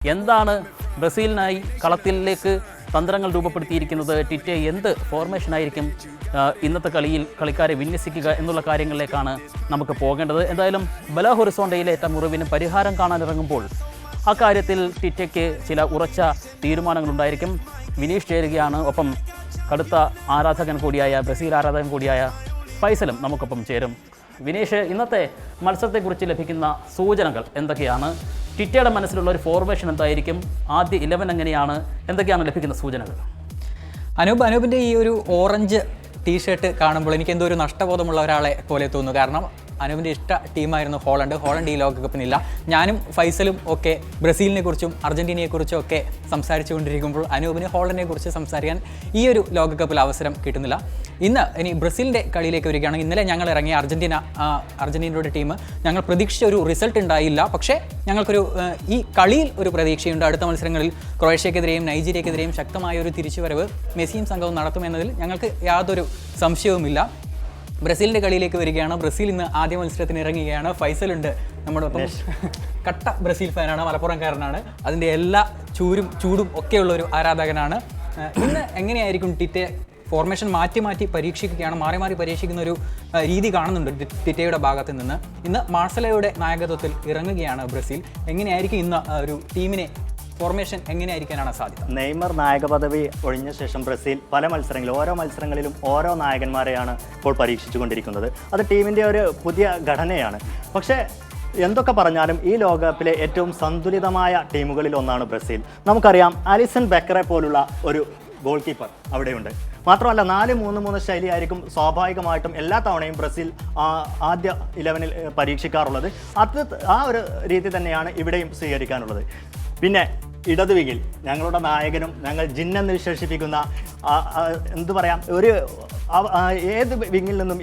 എന്താണ് ബ്രസീലിനായി കളത്തിലേക്ക് തന്ത്രങ്ങൾ രൂപപ്പെടുത്തിയിരിക്കുന്നത്? ടിറ്റെ എന്ത് ഫോർമേഷനായിരിക്കും ഇന്നത്തെ കളിയിൽ കളിക്കാരെ വിന്യസിക്കുക എന്നുള്ള കാര്യങ്ങളിലേക്കാണ് നമുക്ക് പോകേണ്ടത്. എന്തായാലും ബെലോ ഹൊറിസോണ്ടയിലേറ്റ മുറിവിന് പരിഹാരം കാണാനിറങ്ങുമ്പോൾ അക്കാര്യത്തിൽ ടിറ്റയ്ക്ക് ചില ഉറച്ച തീരുമാനങ്ങളുണ്ടായിരിക്കും. വിനീഷ് ചേരുകയാണ്, ഒപ്പം കടുത്ത ആരാധകൻ കൂടിയായ ബ്രസീൽ ആരാധകൻ കൂടിയായ ഫൈസലും നമുക്കൊപ്പം ചേരും. വിനീഷ്, ഇന്നത്തെ മത്സരത്തെക്കുറിച്ച് ലഭിക്കുന്ന സൂചനകൾ എന്തൊക്കെയാണ്? ടിറ്റയുടെ മനസ്സിലുള്ള ഒരു ഫോർമേഷൻ എന്തായിരിക്കും? ആദ്യ 11 എങ്ങനെയാണ്? എന്തൊക്കെയാണ് ലഭിക്കുന്ന സൂചനകൾ? അനൂപിൻ്റെ ഈ ഒരു ഓറഞ്ച് ടീഷർട്ട് കാണുമ്പോൾ എനിക്ക് എന്തോ ഒരു നഷ്ടബോധമുള്ള ഒരാളെ പോലെ തോന്നുന്നു. കാരണം അനൂപിൻ്റെ ഇഷ്ട ടീമായിരുന്നു ഹോളണ്ട് ഈ ലോകകപ്പിനില്ല. ഞാനും ഫൈസലും ഒക്കെ ബ്രസീലിനെ കുറിച്ചും അർജൻറ്റീനയെക്കുറിച്ചും ഒക്കെ സംസാരിച്ചു കൊണ്ടിരിക്കുമ്പോൾ അനൂപിന് ഹോളണ്ടിനെ കുറിച്ച് സംസാരിക്കാൻ ഈ ഒരു ലോകകപ്പിൽ അവസരം കിട്ടുന്നില്ല. ഇനി ബ്രസീലിൻ്റെ കളിയിലേക്ക് വരികയാണെങ്കിൽ ഇന്നലെ ഞങ്ങൾ ഇറങ്ങിയ അർജൻറ്റീനയുടെ ടീം ഞങ്ങൾ പ്രതീക്ഷിച്ച ഒരു റിസൾട്ട് ഉണ്ടായില്ല. പക്ഷേ ഞങ്ങൾക്കൊരു ഈ കളിയിൽ ഒരു പ്രതീക്ഷയുണ്ട്. അടുത്ത മത്സരങ്ങളിൽ ക്രൊയേഷ്യക്കെതിരെയും നൈജീരിയക്കെതിരെയും ശക്തമായ ഒരു തിരിച്ചുവരവ് മെസ്സിയും സംഘവും നടത്തുമെന്നതിൽ ഞങ്ങൾക്ക് യാതൊരു സംശയവുമില്ല. ബ്രസീലിൻ്റെ കളിയിലേക്ക് വരികയാണ്. ബ്രസീൽ ഇന്ന് ആദ്യ മത്സരത്തിന് ഇറങ്ങുകയാണ്. ഫൈസലുണ്ട് നമ്മോടൊപ്പം. കട്ട ബ്രസീൽ ഫാനാണ്, മലപ്പുറംകാരനാണ്. അതിൻ്റെ എല്ലാ ചൂടും ഒക്കെയുള്ള ഒരു ആരാധകനാണ്. ഇന്ന് എങ്ങനെയായിരിക്കും ടിറ്റെ ഫോർമേഷൻ മാറ്റി പരീക്ഷിക്കുകയാണ്, മാറി പരീക്ഷിക്കുന്ന ഒരു രീതി കാണുന്നുണ്ട് ടിറ്റയുടെ ഭാഗത്ത് നിന്ന്. ഇന്ന് മാർസലോയുടെ നായകത്വത്തിൽ ഇറങ്ങുകയാണ് ബ്രസീൽ. എങ്ങനെയായിരിക്കും ഇന്ന് ഒരു ടീമിനെ ഫോർമേഷൻ എങ്ങനെയായിരിക്കാനാണ് സാധ്യത? നെയ്മർ നായക പദവി ഒഴിഞ്ഞ ശേഷം ബ്രസീൽ പല മത്സരങ്ങളിലും ഓരോ മത്സരങ്ങളിലും ഓരോ നായകന്മാരെയാണ് ഇപ്പോൾ പരീക്ഷിച്ചുകൊണ്ടിരിക്കുന്നത്. അത് ടീമിൻ്റെ ഒരു പുതിയ ഘടനയാണ്. പക്ഷേ എന്തൊക്കെ പറഞ്ഞാലും ഈ ലോകകപ്പിലെ ഏറ്റവും സന്തുലിതമായ ടീമുകളിൽ ഒന്നാണ് ബ്രസീൽ. നമുക്കറിയാം, അലിസൺ ബെക്കറെ പോലുള്ള ഒരു ഗോൾ കീപ്പർ അവിടെയുണ്ട്. മാത്രമല്ല 4-3-3 ശൈലിയായിരിക്കും സ്വാഭാവികമായിട്ടും എല്ലാ തവണയും ബ്രസീൽ ആദ്യ 11-ൽ പരീക്ഷിക്കാറുള്ളത്. ആ ഒരു രീതി തന്നെയാണ് ഇവിടെയും സ്വീകരിക്കാനുള്ളത്. പിന്നെ ഇടത് വിങ്ങിൽ ഞങ്ങളുടെ നായകനും ഞങ്ങൾ ജിന്നെന്ന് വിശേഷിപ്പിക്കുന്ന എന്തു പറയാം, ഏത് വിങ്ങിൽ നിന്നും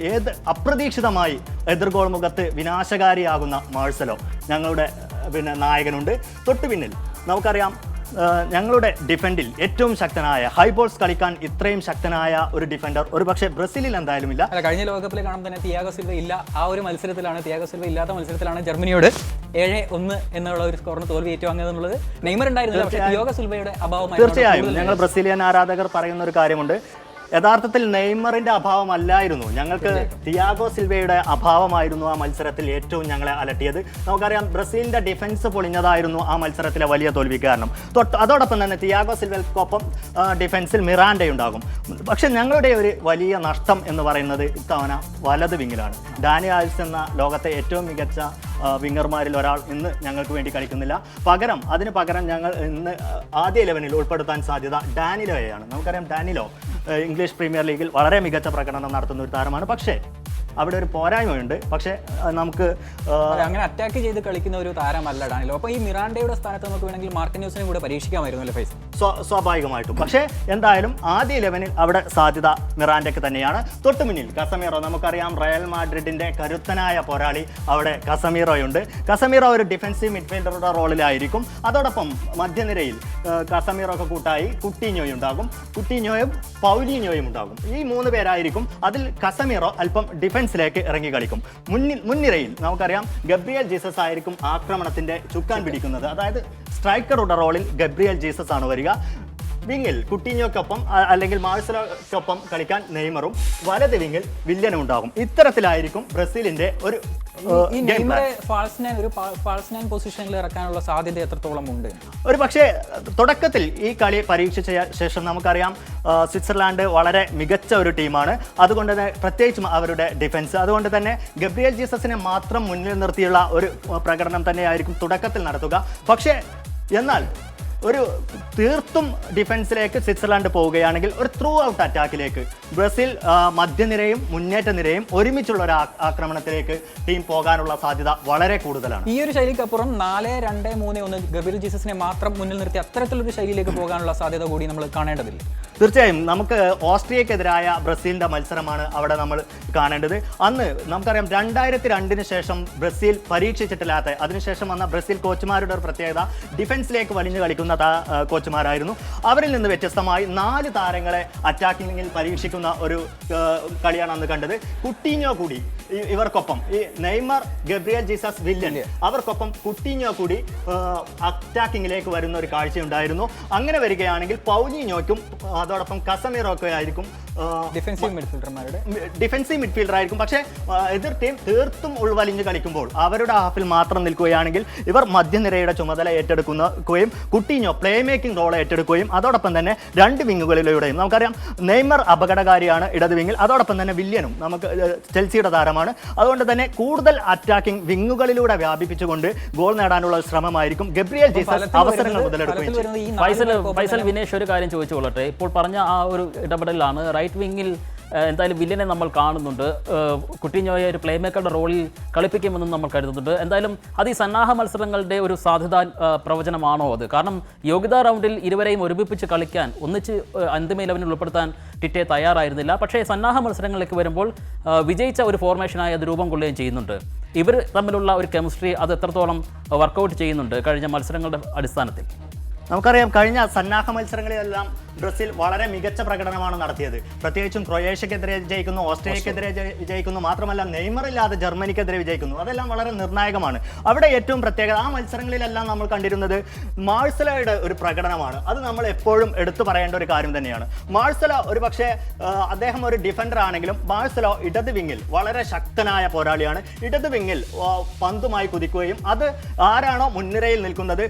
അപ്രതീക്ഷിതമായി എതിർഗോൾ മുഖത്ത് വിനാശകാരിയാകുന്ന മാർസലോ ഞങ്ങളുടെ നായകനുണ്ട്. തൊട്ടു പിന്നിൽ നമുക്കറിയാം, ഞങ്ങളുടെ ഡിഫൻഡിൽ ഏറ്റവും ശക്തനായ ഹൈബോൾസ് കളിക്കാൻ ഇത്രയും ശക്തനായ ഒരു ഡിഫൻഡർ ഒരു പക്ഷേ ബ്രസീലിൽ എന്തായാലും ഇല്ല. കഴിഞ്ഞ ലോകകപ്പിൽ കാണുമ്പോൾ തന്നെ തിയാഗോ സിൽവ ഇല്ല. ആ ഒരു മത്സരത്തിലാണ്, തിയാഗോ സിൽവ ഇല്ലാത്ത മത്സരത്തിലാണ് ജർമ്മനിയോട് 7-1 എന്നുള്ള ഒരു സ്കോറിന് തോൽവി ഏറ്റുവാങ്ങിയതെന്നുള്ളത്. നെയ്മർ ഉണ്ടായിരുന്നില്ല, പക്ഷേ തിയാഗോ സിൽവയുടെ അഭാവം തീർച്ചയായും ഞങ്ങൾ ബ്രസീലിയൻ ആരാധകർ പറയുന്ന ഒരു കാര്യമുണ്ട്. യഥാർത്ഥത്തിൽ നെയ്മറിന്റെ അഭാവമല്ലായിരുന്നു, ഞങ്ങൾക്ക് തിയാഗോ സിൽവയുടെ അഭാവമായിരുന്നു ആ മത്സരത്തിൽ ഏറ്റവും ഞങ്ങളെ അലട്ടിയത്. നമുക്കറിയാം, ബ്രസീലിന്റെ ഡിഫൻസ് പൊളിഞ്ഞതായിരുന്നു ആ മത്സരത്തിലെ വലിയ തോൽവി കാരണം. അതോടൊപ്പം തന്നെ തിയാഗോ സിൽവയ്ക്കൊപ്പം ഡിഫൻസിൽ മിറാൻഡയുണ്ടാകും. പക്ഷെ ഞങ്ങളുടെ ഒരു വലിയ നഷ്ടം എന്ന് പറയുന്നത് ഇത്തവണ വലത് വിങ്ങിലാണ്. ഡാനി ആൽവ്സ് എന്ന ലോകത്തെ ഏറ്റവും മികച്ച വിങ്ങർമാരിൽ ഒരാൾ ഇന്ന് ഞങ്ങൾക്ക് വേണ്ടി കളിക്കുന്നില്ല. അതിന് പകരം ഞങ്ങൾ ഇന്ന് ആദ്യ 11-ൽ ഉൾപ്പെടുത്താൻ സാധ്യത ഡാനിലോയാണ്. നമുക്കറിയാം, ഡാനിലോ ഇംഗ്ലീഷ് പ്രീമിയർ ലീഗിൽ വളരെ മികച്ച പ്രകടനം നടത്തുന്ന ഒരു താരമാണ്. പക്ഷേ അവിടെ ഒരു പോരായ്മയുണ്ട്. പക്ഷേ നമുക്ക് അങ്ങനെ അറ്റാക്ക് ചെയ്ത് കളിക്കുന്ന ഒരു താരമല്ല ഡാനിലോ. അപ്പോൾ ഈ മിറാൻഡയുടെ സ്ഥാനത്ത് നമുക്ക് വേണമെങ്കിൽ മാർട്ടിനോസിനെ കൂടെ പരീക്ഷിക്കാമായിരുന്നു അല്ലേ ഫൈസ്? സ്വാഭാവികമായിട്ടും. പക്ഷേ എന്തായാലും ആദ്യ 11-ൽ അവിടെ സാധ്യത മിറാൻഡയ്ക്ക് തന്നെയാണ്. തൊട്ടുമുന്നിൽ കസമീറോ, നമുക്കറിയാം റയൽ മാഡ്രിഡിന്റെ കരുത്തനായ പോരാളി അവിടെ കസമീറോയുണ്ട്. കസമീറോ ഒരു ഡിഫൻസീവ് മിഡ്ഫീൽഡറുടെ റോളിലായിരിക്കും. അതോടൊപ്പം മധ്യനിരയിൽ കസമീറോക്ക് കൂട്ടായി കുട്ടീഞ്ഞോയും ഉണ്ടാകും, കുട്ടീഞ്ഞോയും പൗലീഞ്ഞോയും ഉണ്ടാകും. ഈ 3 പേരായിരിക്കും. അതിൽ കസമീറോ അല്പം ഡിഫൻസിലേക്ക് ഇറങ്ങി കളിക്കും. മുൻനിരയിൽ നമുക്കറിയാം ഗബ്രിയേൽ ജീസസ് ആയിരിക്കും ആക്രമണത്തിന്റെ ചുക്കാൻ പിടിക്കുന്നത്. അതായത് സ്ട്രൈക്കറുടെ റോളിൽ ഗബ്രിയേൽ ജീസസ് ആണ് വരിക. വിങ്ങിൽ കുട്ടീഞ്ഞോക്കൊപ്പം അല്ലെങ്കിൽ മാർസലോക്കൊപ്പം കളിക്കാൻ നെയ്മറും, വലത് വിങ്ങിൽ വില്യനും ഉണ്ടാകും. ഇത്തരത്തിലായിരിക്കും ബ്രസീലിന്റെ ഒരു ഫാൾസ് നയൻ പൊസിഷനിൽ ഇറക്കാനുള്ള സാധ്യത എത്രത്തോളം ഉണ്ട്? ഒരു പക്ഷേ തുടക്കത്തിൽ ഈ കളി പരീക്ഷിച്ച ശേഷം നമുക്കറിയാം, സ്വിറ്റ്സർലാൻഡ് വളരെ മികച്ച ഒരു ടീമാണ്. അതുകൊണ്ട് തന്നെ പ്രത്യേകിച്ചും അവരുടെ ഡിഫൻസ്, അതുകൊണ്ട് തന്നെ ഗബ്രിയേൽ ജീസസിനെ മാത്രം മുന്നിൽ നിർത്തിയുള്ള ഒരു പ്രകടനം തന്നെയായിരിക്കും തുടക്കത്തിൽ നടത്തുക. പക്ഷേ എന്നാൽ ഒരു തീർത്തും ഡിഫൻസിലേക്ക് സ്വിറ്റ്സർലാൻഡ് പോവുകയാണെങ്കിൽ ഒരു ത്രൂ ഔട്ട് അറ്റാക്കിലേക്ക് ബ്രസീൽ മധ്യനിരയും മുന്നേറ്റ നിരയും ഒരുമിച്ചുള്ള ഒരു ആക്രമണത്തിലേക്ക് ടീം പോകാനുള്ള സാധ്യത വളരെ കൂടുതലാണ്. ഈ ഒരു ശൈലിക്കപ്പുറം 4-2-3-1 ഗബ്രിയേൽ ജീസസിനെ മാത്രം മുന്നിൽ നിർത്തി അത്തരത്തിലൊരു ശൈലിയിലേക്ക് പോകാനുള്ള സാധ്യത കൂടി നമ്മൾ കാണേണ്ടതില്ല. തീർച്ചയായും നമുക്ക് ഓസ്ട്രിയക്കെതിരായ ബ്രസീലിന്റെ മത്സരമാണ് അവിടെ നമ്മൾ കാണേണ്ടത്. അന്ന് നമുക്കറിയാം 2002 ശേഷം ബ്രസീൽ പരീക്ഷിച്ചിട്ടില്ലാത്ത, അതിനുശേഷം വന്ന ബ്രസീൽ കോച്ചുമാരുടെ ഒരു പ്രത്യേകത ഡിഫൻസിലേക്ക് വലിഞ്ഞു കളിക്കുന്ന കോച്ചുമാരായിരുന്നു. അവരിൽ നിന്ന് വ്യത്യസ്തമായി 4 താരങ്ങളെ അറ്റാക്കിങ്ങിൽ പരീക്ഷിക്കുന്ന ഒരു കളിയാണ് അന്ന് കണ്ടത്. കുട്ടീഞ്ഞോ കൂടി ഇവർക്കൊപ്പം ഈ നെയ്മർ, ഗബ്രിയൽ ജീസസ്, വില്യൻ അവർക്കൊപ്പം കുട്ടിഞ്ഞോ കൂടി അറ്റാക്കിങ്ങിലേക്ക് വരുന്ന ഒരു കാഴ്ചയുണ്ടായിരുന്നു. അങ്ങനെ വരികയാണെങ്കിൽ പൗലിഞ്ഞോയ്ക്കും അതോടൊപ്പം കസമീറോക്കെ ആയിരിക്കും ഡിഫൻസീവ് മിഡ്ഫീൽഡർ ആയിരിക്കും. പക്ഷേ എതിർ ടീം തീർത്തും ഉൾവലിഞ്ഞ് കളിക്കുമ്പോൾ അവരുടെ ഹാഫിൽ മാത്രം നിൽക്കുകയാണെങ്കിൽ ഇവർ മധ്യനിരയുടെ ചുമതല ഏറ്റെടുക്കുകയും കുട്ടിഞ്ഞോ പ്ലേ മേക്കിംഗ് റോൾ ഏറ്റെടുക്കുകയും അതോടൊപ്പം തന്നെ രണ്ട് വിങ്ങുകളിലൂടെയും നമുക്കറിയാം നെയ്മർ അപകടകാരിയാണ് ഇടത് വിങ്ങിൽ, അതോടൊപ്പം തന്നെ വില്യനും നമുക്ക് ചെൽസിയുടെ താരമാണ്. അതുകൊണ്ട് തന്നെ കൂടുതൽ അറ്റാക്കിംഗ് വിങ്ങുകളിലൂടെ വ്യാപിപ്പിച്ചുകൊണ്ട് ഗോൾ നേടാനുള്ള ശ്രമമായിരിക്കും ഗബ്രിയൽ ജീസസ് അവസരങ്ങൾ മുതലെടുക്കുകയും. ഫൈസൽ വിനേഷ് ഒരു കാര്യം ചോദിച്ചുകൊള്ളട്ടെ. ഇപ്പോൾ പറഞ്ഞ ആ ഒരു ഇടപെടലാണ് റൈറ്റ് വിങ്ങിൽ എന്തായാലും വില്യനെ നമ്മൾ കാണുന്നുണ്ട്. കുട്ടിഞ്ഞോയെ ഒരു പ്ലേ മേക്കറുടെ റോളിൽ കളിപ്പിക്കുമെന്നും നമ്മൾ കരുതുന്നുണ്ട്. എന്തായാലും അത് ഈ സന്നാഹ മത്സരങ്ങളുടെ ഒരു സാധ്യത പ്രവചനമാണോ അത്? കാരണം യോഗ്യതാ റൗണ്ടിൽ ഇരുവരെയും ഒരുമിപ്പിച്ച് കളിക്കാൻ ഒന്നിച്ച് അന്തിമ 11 ഉൾപ്പെടുത്താൻ ടിറ്റെ തയ്യാറായിരുന്നില്ല. പക്ഷേ സന്നാഹ മത്സരങ്ങളിലേക്ക് വരുമ്പോൾ വിജയിച്ച ഒരു ഫോർമേഷനായി അത് രൂപം കൊള്ളുകയും ചെയ്യുന്നുണ്ട്. ഇവർ തമ്മിലുള്ള ഒരു കെമിസ്ട്രി അത് എത്രത്തോളം വർക്കൗട്ട് ചെയ്യുന്നുണ്ട് കഴിഞ്ഞ മത്സരങ്ങളുടെ അടിസ്ഥാനത്തിൽ? നമുക്കറിയാം കഴിഞ്ഞ സന്നാഹ മത്സരങ്ങളിലെല്ലാം ബ്രസീൽ വളരെ മികച്ച പ്രകടനമാണ് നടത്തിയത്. പ്രത്യേകിച്ചും ക്രൊയേഷ്യക്കെതിരെ വിജയിക്കുന്നു, ഓസ്ട്രേലിയക്കെതിരെ വിജയിക്കുന്നു, മാത്രമല്ല നെയ്മറില്ലാതെ ജർമ്മനിക്കെതിരെ വിജയിക്കുന്നു. അതെല്ലാം വളരെ നിർണായകമാണ്. അവിടെ ഏറ്റവും പ്രത്യേകത ആ മത്സരങ്ങളിലെല്ലാം നമ്മൾ കണ്ടിരുന്നത് മാഴ്സലോയുടെ ഒരു പ്രകടനമാണ്. അത് നമ്മൾ എപ്പോഴും എടുത്തു പറയേണ്ട ഒരു കാര്യം തന്നെയാണ്. മാഴ്സലോ ഒരു പക്ഷേ അദ്ദേഹം ഒരു ഡിഫൻഡർ ആണെങ്കിലും മാഴ്സലോ ഇടത് വിങ്ങിൽ വളരെ ശക്തനായ പോരാളിയാണ്. ഇടത് വിങ്ങിൽ പന്തുമായി കുതിക്കുകയും അത് ആരാണോ മുൻനിരയിൽ നിൽക്കുന്നത്,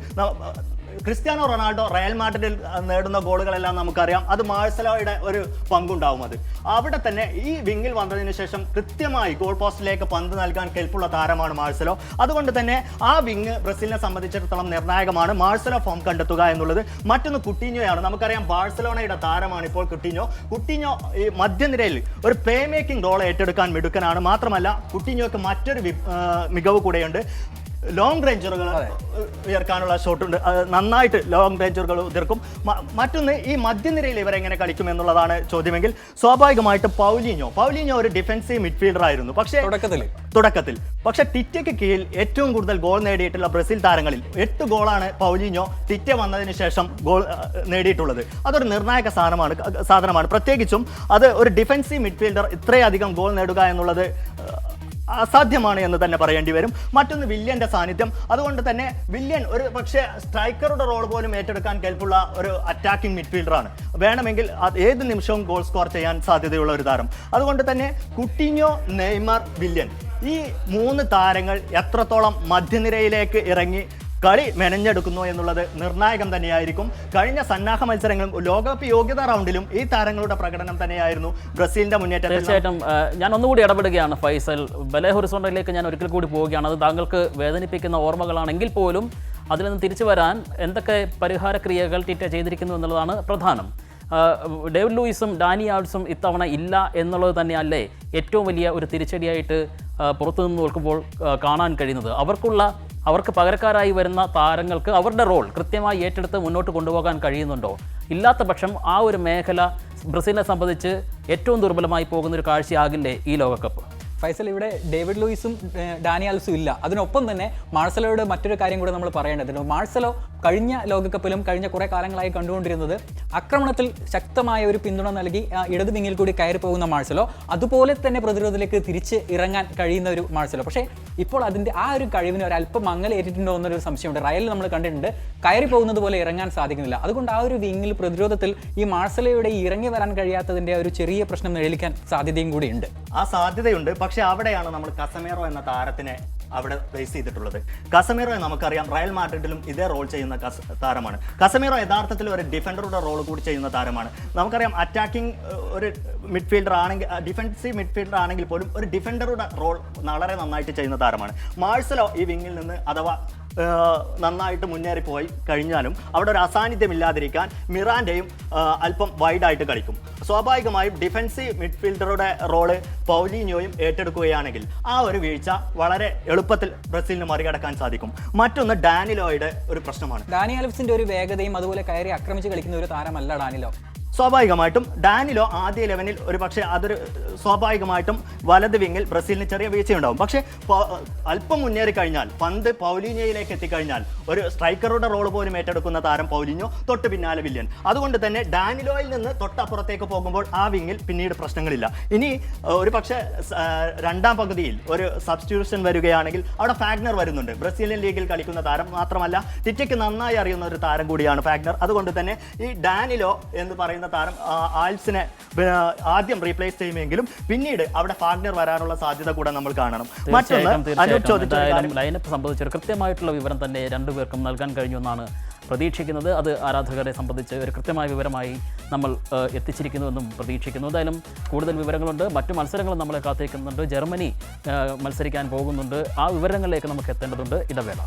ക്രിസ്ത്യാനോ റൊണാൾഡോ റയൽ മാഡ്രിഡിൽ നേടുന്ന ഗോളുകളെല്ലാം നമുക്കറിയാം, അത് മാഴ്സലോയുടെ ഒരു പങ്കുണ്ടാവും. അത് അവിടെ തന്നെ ഈ വിങ്ങിൽ വന്നതിന് ശേഷം കൃത്യമായി ഗോൾ പോസ്റ്റിലേക്ക് പന്ത് നൽകാൻ കെൽപ്പുള്ള താരമാണ് മാഴ്സലോ. അതുകൊണ്ട് തന്നെ ആ വിങ് ബ്രസീലിനെ സംബന്ധിച്ചിടത്തോളം നിർണായകമാണ്. മാഴ്സലോ ഫോം കണ്ടെത്തുക എന്നുള്ളത്. മറ്റൊന്ന് കുട്ടിഞ്ഞോയാണ്. നമുക്കറിയാം ബാഴ്സലോണയുടെ താരമാണ് ഇപ്പോൾ കുട്ടിഞ്ഞോ ഈ മധ്യനിരയിൽ ഒരു പ്ലേ മേക്കിംഗ് റോൾ ഏറ്റെടുക്കാൻ മിടുക്കനാണ്. മാത്രമല്ല കുട്ടിഞ്ഞോക്ക് മറ്റൊരു മികവ് കൂടെയുണ്ട്. ലോങ് റേഞ്ചറുകൾ ഉയർക്കാനുള്ള ഷോട്ടുണ്ട്. നന്നായിട്ട് ലോങ് റേഞ്ചറുകൾ ഉയർക്കും. മറ്റൊന്ന് ഈ മധ്യനിരയിൽ ഇവരെങ്ങനെ കളിക്കും എന്നുള്ളതാണ് ചോദ്യമെങ്കിൽ സ്വാഭാവികമായിട്ട് പൗലിഞ്ഞോ ഒരു ഡിഫൻസീവ് മിഡ്ഫീൽഡർ ആയിരുന്നു. പക്ഷേ തുടക്കത്തിൽ പക്ഷേ ടിറ്റയ്ക്ക് കീഴിൽ ഏറ്റവും കൂടുതൽ ഗോൾ നേടിയിട്ടുള്ള ബ്രസീൽ താരങ്ങളിൽ 8 ഗോളാണ് പൗലിഞ്ഞോ ടിറ്റ വന്നതിന് ശേഷം ഗോൾ നേടിയിട്ടുള്ളത്. അതൊരു നിർണായക സാധനമാണ്. പ്രത്യേകിച്ചും അത് ഒരു ഡിഫൻസീവ് മിഡ്ഫീൽഡർ ഇത്രയധികം ഗോൾ നേടുക എന്നുള്ളത് അസാധ്യമാണ് എന്ന് തന്നെ പറയേണ്ടി വരും. മറ്റൊന്ന് വില്യന്റെ സാന്നിധ്യം. അതുകൊണ്ട് തന്നെ വില്യൻ ഒരു പക്ഷേ സ്ട്രൈക്കറുടെ റോൾ പോലും ഏറ്റെടുക്കാൻ കെൽപ്പുള്ള ഒരു അറ്റാക്കിംഗ് മിഡ്ഫീൽഡറാണ്. വേണമെങ്കിൽ ഏത് നിമിഷവും ഗോൾ സ്കോർ ചെയ്യാൻ സാധ്യതയുള്ള ഒരു താരം. അതുകൊണ്ട് തന്നെ കുട്ടിഞ്ഞോ, നെയ്മർ, വില്യൻ ഈ 3 താരങ്ങൾ എത്രത്തോളം മധ്യനിരയിലേക്ക് ഇറങ്ങി കളി മെനഞ്ഞെടുക്കുന്നു എന്നുള്ളത് നിർണായകം തന്നെയായിരിക്കും. കഴിഞ്ഞ സന്നാഹ മത്സരങ്ങളും ലോകകപ്പ് യോഗ്യതാ റൗണ്ടിലും ഈ താരങ്ങളുടെ പ്രകടനം തന്നെയായിരുന്നു ബ്രസീലിന്റെ മുന്നേറ്റം. തീർച്ചയായിട്ടും ഞാൻ ഒന്നുകൂടി ഇടപെടുകയാണ് ഫൈസൽ. ബെലെ ഹൊറിസോണ്ടലിലേക്ക് ഞാൻ ഒരിക്കൽ കൂടി പോവുകയാണ്. അത് താങ്കൾക്ക് വേദനിപ്പിക്കുന്ന ഓർമ്മകളാണെങ്കിൽ പോലും അതിൽ നിന്ന് തിരിച്ചു വരാൻ എന്തൊക്കെ പരിഹാര ക്രിയകൾ ടിറ്റ ചെയ്തിരിക്കുന്നു എന്നുള്ളതാണ് പ്രധാനം. ഡേവിഡ് ലൂയിസും ഡാനി ആൾസും ഇത്തവണ ഇല്ല എന്നുള്ളത് തന്നെയല്ലേ ഏറ്റവും വലിയ ഒരു തിരിച്ചടിയായിട്ട് പുറത്തുനിന്ന് നോക്കുമ്പോൾ കാണാൻ കഴിയുന്നത്? അവർക്ക് പകരക്കാരായി വരുന്ന താരങ്ങൾക്ക് അവരുടെ റോൾ കൃത്യമായി ഏറ്റെടുത്ത് മുന്നോട്ട് കൊണ്ടുപോകാൻ കഴിയുന്നുണ്ടോ? ഇല്ലാത്ത പക്ഷം ആ ഒരു മേഖല ബ്രസീലിനെ സംബന്ധിച്ച് ഏറ്റവും ദുർബലമായി പോകുന്ന ഒരു കാഴ്ചയാകില്ലേ ഈ ലോകകപ്പ്? ഫൈസൽ, ഇവിടെ ഡേവിഡ് ലൂയിസും ഡാനി ആൽസും ഇല്ല. അതിനൊപ്പം തന്നെ മാർസലോയുടെ മറ്റൊരു കാര്യം കൂടെ നമ്മൾ പറയേണ്ടതുണ്ട്. മാർസലോ കഴിഞ്ഞ ലോകകപ്പിലും കഴിഞ്ഞ കുറേ കാലങ്ങളായി കണ്ടുകൊണ്ടിരുന്നത് ആക്രമണത്തിൽ ശക്തമായ ഒരു പിന്തുണ നൽകി ഇടത് വിങ്ങിൽ കൂടി കയറി പോകുന്ന മാർസലോ, അതുപോലെ തന്നെ പ്രതിരോധത്തിലേക്ക് തിരിച്ച് ഇറങ്ങാൻ കഴിയുന്ന ഒരു മാർസലോ. പക്ഷേ ഇപ്പോൾ അതിൻ്റെ ആ ഒരു കഴിവിന് ഒരല്പം മങ്ങലേറ്റിട്ടുണ്ടോ എന്നൊരു സംശയമുണ്ട്. റയലിൽ നമ്മൾ കണ്ടിട്ടുണ്ട്, കയറി പോകുന്നത് പോലെ ഇറങ്ങാൻ സാധിക്കുന്നില്ല. അതുകൊണ്ട് ആ ഒരു വിങ്ങിൽ പ്രതിരോധത്തിൽ ഈ മാർസലോയുടെ ഇറങ്ങി വരാൻ കഴിയാത്തതിൻ്റെ ഒരു ചെറിയ പ്രശ്നം നിഴലിക്കാൻ സാധ്യതയും കൂടിയുണ്ട്. ആ സാധ്യതയുണ്ട്. പക്ഷേ അവിടെയാണ് നമ്മൾ കസമേറോ എന്ന താരത്തിനെ അവിടെ പ്ലേസ് ചെയ്തിട്ടുള്ളത്. കസമീറോയെ നമുക്കറിയാം റയൽ മാഡ്രിഡിലും ഇതേ റോൾ ചെയ്യുന്ന താരമാണ്. കസമീറോ യഥാർത്ഥത്തിൽ ഒരു ഡിഫൻഡറുടെ റോൾ കൂടി ചെയ്യുന്ന താരമാണ്. നമുക്കറിയാം അറ്റാക്കിംഗ് ഒരു മിഡ്ഫീൽഡർ ആണെങ്കിൽ, ഡിഫൻസീവ് മിഡ്ഫീൽഡർ ആണെങ്കിൽ പോലും ഒരു ഡിഫൻഡറുടെ റോൾ വളരെ നന്നായിട്ട് ചെയ്യുന്ന താരമാണ്. മാഴ്സലോ ഈ വിങ്ങിൽ നിന്ന് അഥവാ നന്നായിട്ട് മുന്നേറിപ്പോയി കഴിഞ്ഞാലും അവിടെ ഒരു അസാന്നിധ്യം ഇല്ലാതിരിക്കാൻ മിറാൻഡയും അല്പം വൈഡായിട്ട് കളിക്കും. സ്വാഭാവികമായും ഡിഫൻസീവ് മിഡ്ഫീൽഡറുടെ റോള് പൗലിഞ്ഞോയും ഏറ്റെടുക്കുകയാണെങ്കിൽ ആ ഒരു വീഴ്ച വളരെ എളുപ്പത്തിൽ ബ്രസീലിന് മറികടക്കാൻ സാധിക്കും. മറ്റൊന്ന് ഡാനിലോയുടെ ഒരു പ്രശ്നമാണ്. ഡാനി ആൽവ്സിന്റെ ഒരു വേഗതയും അതുപോലെ കയറി ആക്രമിച്ച് കളിക്കുന്ന ഒരു താരമല്ല ഡാനിലോ. സ്വാഭാവികമായിട്ടും ഡാനിലോ ആദ്യ 11-ൽ ഒരു പക്ഷേ അതൊരു സ്വാഭാവികമായിട്ടും വലത് വിങ്ങിൽ ബ്രസീലിന് ചെറിയ വീഴ്ചയുണ്ടാവും. പക്ഷേ അല്പം മുന്നേറി കഴിഞ്ഞാൽ, പന്ത് പൗലിഞ്ഞോയിലേക്ക് എത്തിക്കഴിഞ്ഞാൽ ഒരു സ്ട്രൈക്കറുടെ റോൾ പോലും ഏറ്റെടുക്കുന്ന താരം പൗലിഞ്ഞോ, തൊട്ട് പിന്നാലെ വില്യൻ. അതുകൊണ്ട് തന്നെ ഡാനിലോയിൽ നിന്ന് തൊട്ടപ്പുറത്തേക്ക് പോകുമ്പോൾ ആ വിങ്ങിൽ പിന്നീട് പ്രശ്നങ്ങളില്ല. ഇനി ഒരു പക്ഷേ രണ്ടാം പകുതിയിൽ ഒരു സബ്സ്റ്റിറ്റ്യൂഷൻ വരികയാണെങ്കിൽ അവിടെ ഫാഗ്നർ വരുന്നുണ്ട്. ബ്രസീലിയൻ ലീഗിൽ കളിക്കുന്ന താരം മാത്രമല്ല, ടിറ്റയ്ക്ക് നന്നായി അറിയുന്ന ഒരു താരം കൂടിയാണ് ഫാഗ്നർ. അതുകൊണ്ട് തന്നെ ഈ ഡാനിലോ എന്ന് പറയുന്ന താരം ആൾസിനെ ആദ്യം റീപ്ലേസ് ചെയ്യുമെങ്കിലും പിന്നീട് അവിടെ ഫാഗ്നർ വരാനുള്ള സാധ്യത കൂടെ നമ്മൾ കാണണം. ലൈനപ്പ് സംബന്ധിച്ചൊരു കൃത്യമായിട്ടുള്ള വിവരം തന്നെ രണ്ടുപേർക്കും നൽകാൻ കഴിഞ്ഞു എന്നാണ് പ്രതീക്ഷിക്കുന്നത്. അത് ആരാധകരെ സംബന്ധിച്ച് ഒരു കൃത്യമായ വിവരമായി നമ്മൾ എത്തിച്ചിരിക്കുന്നുവെന്നും പ്രതീക്ഷിക്കുന്നു. എന്തായാലും കൂടുതൽ വിവരങ്ങളുണ്ട്, മറ്റു മത്സരങ്ങളും നമ്മളെ കാത്തിരിക്കുന്നുണ്ട്. ജർമ്മനി മത്സരിക്കാൻ പോകുന്നുണ്ട്. ആ വിവരങ്ങളിലേക്ക് നമുക്ക് എത്തേണ്ടതുണ്ട്. ഇടവേള.